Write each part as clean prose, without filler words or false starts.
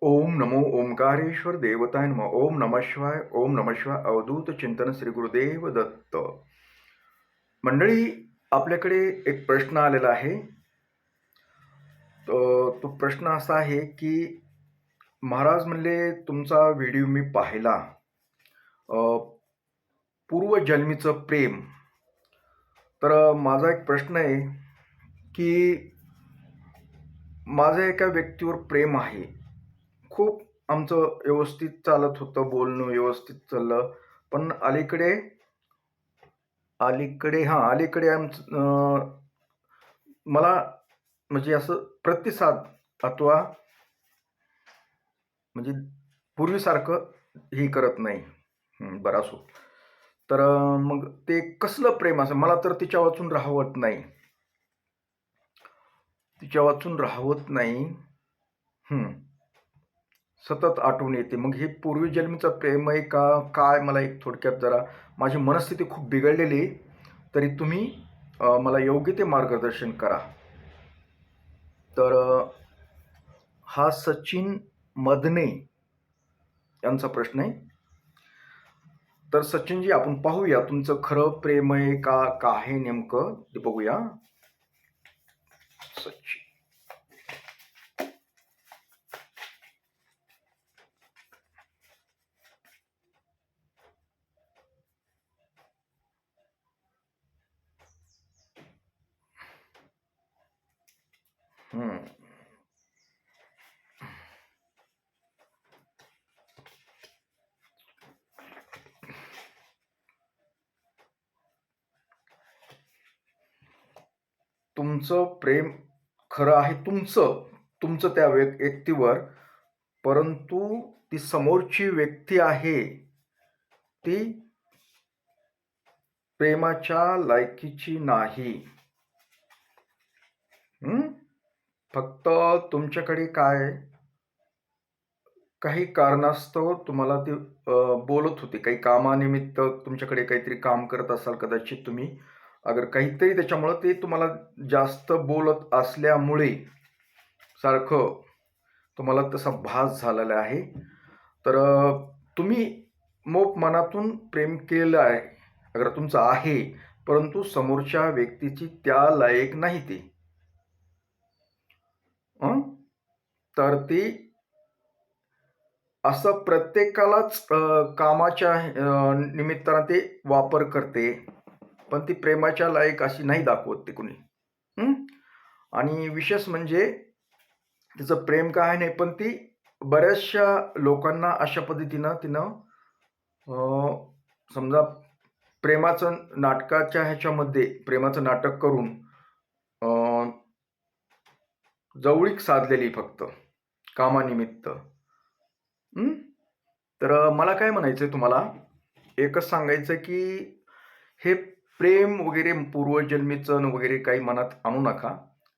ओम नमो ओंकारेश्वर देवताय नमः. ओम नमः शिवाय. ओम नमः शिवाय. अवधूत चिंतन श्री गुरुदेव दत्त. मंडळी, आपल्याकडे एक प्रश्न आलेला आहे. तो प्रश्न असा आहे की महाराज म्हणले, तुमचा व्हिडिओ मी पाहिला, अ, पूर्वजन्मीचं प्रेम. तर माझा एक प्रश्न आहे की माझं एका व्यक्तीवर प्रेम आहे. खूप आमचं व्यवस्थित चालत होतं, बोलणं व्यवस्थित चाललं. पण अलीकडे अलीकडे हां, अलीकडे मला म्हणजे असं प्रतिसाद अथवा म्हणजे पूर्वीसारखं हे करत नाही. बरं असो. तर मग ते कसलं प्रेम असेल? मला तर तिच्या वाचून राहवत नाही. तिच्या वाचून राहवत नाही. हं. सतत आठवण येते. मग हे पूर्वजन्मीचं प्रेम आहे का काय? मला एक थोडक्यात जरा, माझी मनस्थिती खूप बिघडलेली आहे. तरी तुम्ही मला योग्य ते मार्गदर्शन करा. तर हा सचिन मदने यांचा प्रश्न आहे. तर सचिनजी, आपण पाहूया तुमचं खरं प्रेम आहे का काय आहे नेमकं ते बघूया. सचिन. हं. तुमचं प्रेम खरं आहे, तुमचं त्या व्यक्तीवर, परंतु ती समोरची व्यक्ती आहे ती प्रेमाच्या लायकीची नाही. फक्त तुमच्याकडे काय, काही कारणास्तव तुम्हाला ती बोलत होती. काही कामानिमित्त तुमच्याकडे काहीतरी काम करत असाल कदाचित तुम्ही. अगर काहीतरी त्याच्यामुळं ते तुम्हाला जास्त बोलत असल्यामुळे सारखं तुम्हाला तसा भास झालेला आहे. तर तुम्ही मनातून प्रेम केलेलं आहे, अगर तुमचं आहे, परंतु समोरच्या व्यक्तीची त्या लायक नाही ती. तर ती असं प्रत्येकालाच कामाच्या निमित्तानं ते वापर करते, पण ती प्रेमाच्या लायक अशी नाही दाखवत ती कुणी. आणि विशेष म्हणजे तिचं प्रेम काय नाही, पण ती बऱ्याचशा लोकांना अशा पद्धतीनं तिनं समजा प्रेमाचं नाटकाच्या ह्याच्यामध्ये प्रेमाचं नाटक करून जवळीक साधलेली फक्त कामानिमित्त. तर मला काय म्हणायचंय तुम्हाला, एकच सांगायचं की हे प्रेम वगैरे पूर्वजन्मीचं वगैरे काही मनात आणू नका.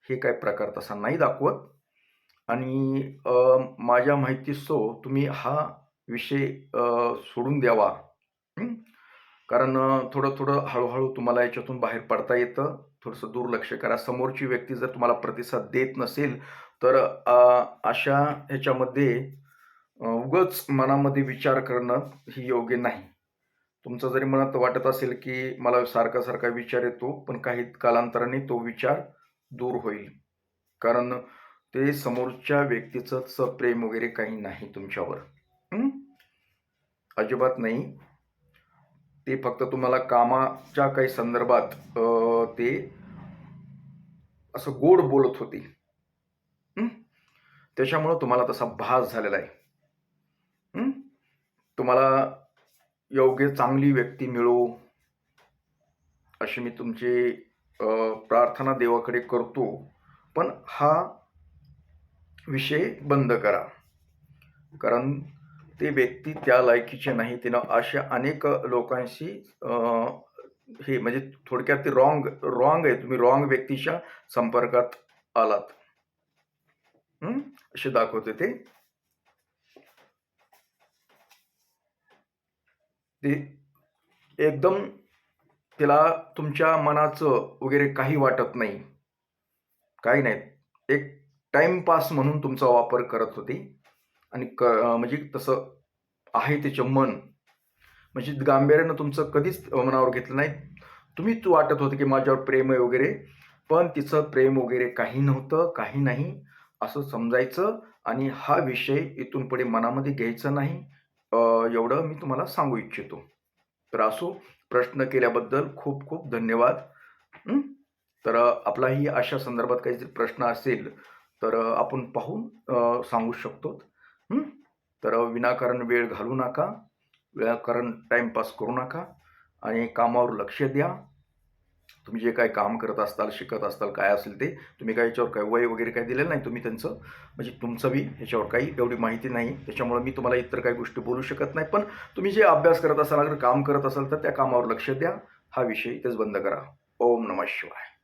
हे काही प्रकार तसा नाही दाखवत. आणि माझ्या माहितीस्तव तुम्ही हा विषय सोडून द्यावा. कारण थोडं हळूहळू तुम्हाला याच्यातून बाहेर पडता येतं. थोडंसं दुर्लक्ष करा. समोरची व्यक्ती जर तुम्हाला प्रतिसाद देत नसेल, तर अशा ह्याच्यामध्ये उगाच मनामध्ये विचार करणं ही योग्य नाही. तुमचं जरी मनात वाटत असेल की मला सारखा विचार येतो, पण काही कालांतराने तो विचार दूर होईल. कारण ते समोरच्या व्यक्तीचंच प्रेम वगैरे काही नाही तुमच्यावर. अजिबात नाही. ते फक्त तुम्हाला कामाच्या काही संदर्भात ते असं गोड बोलत होते. त्याच्यामुळं तुम्हाला तसा भास झालेला आहे. तुम्हाला योग्य चांगली व्यक्ती मिळो अशी मी तुमची प्रार्थना देवाकडे करतो. पण हा विषय बंद करा. कारण ते व्यक्ती त्या लायकीचे नाही. तिनं अशा अनेक लोकांशी हे म्हणजे थोडक्यात ते रॉंग आहे. तुम्ही रॉंग व्यक्तीच्या संपर्कात आलात. असे दाखवते ते. एकदम तिला तुमच्या मनाचं वगैरे काही वाटत नाही. काही नाही. एक टाइमपास म्हणून तुमचा वापर करत होती. आणि म्हणजे तसं आहे त्याचं मन, म्हणजे गांभीर्यानं तुमचं कधीच मनावर घेतलं नाही. तुम्हीच वाटत होतं की माझ्यावर प्रेम आहे वगैरे, पण तिचं प्रेम वगैरे काही नव्हतं, काही नाही असं समजायचं आणि हा विषय इथून पुढे मनामध्ये घ्यायचा नाही. एवढं मी तुम्हाला सांगू इच्छितो. तर असो, प्रश्न केल्याबद्दल खूप खूप धन्यवाद. हं. तर आपलाही अशा संदर्भात काही जर प्रश्न असेल, तर आपण पाहून सांगू शकतो. हं. तर विनाकारण वेळ घालवू नका, विनाकारण टाईमपास करू नका आणि कामावर लक्ष द्या. तुम्ही जे काही काम करत असताल, शिकत असताल, काय असेल ते, तुम्ही काही याच्यावर काही वय वगैरे काही दिलेलं नाही. तुम्ही त्यांचं म्हणजे तुमचं बी ह्याच्यावर काही एवढी माहिती नाही. त्याच्यामुळे मी तुम्हाला इतर काही गोष्टी बोलू शकत नाही. पण तुम्ही जे अभ्यास करत असाल, अगर काम करत असाल, तर त्या कामावर लक्ष द्या. हा विषय इथेच बंद करा. ओम नमः शिवाय.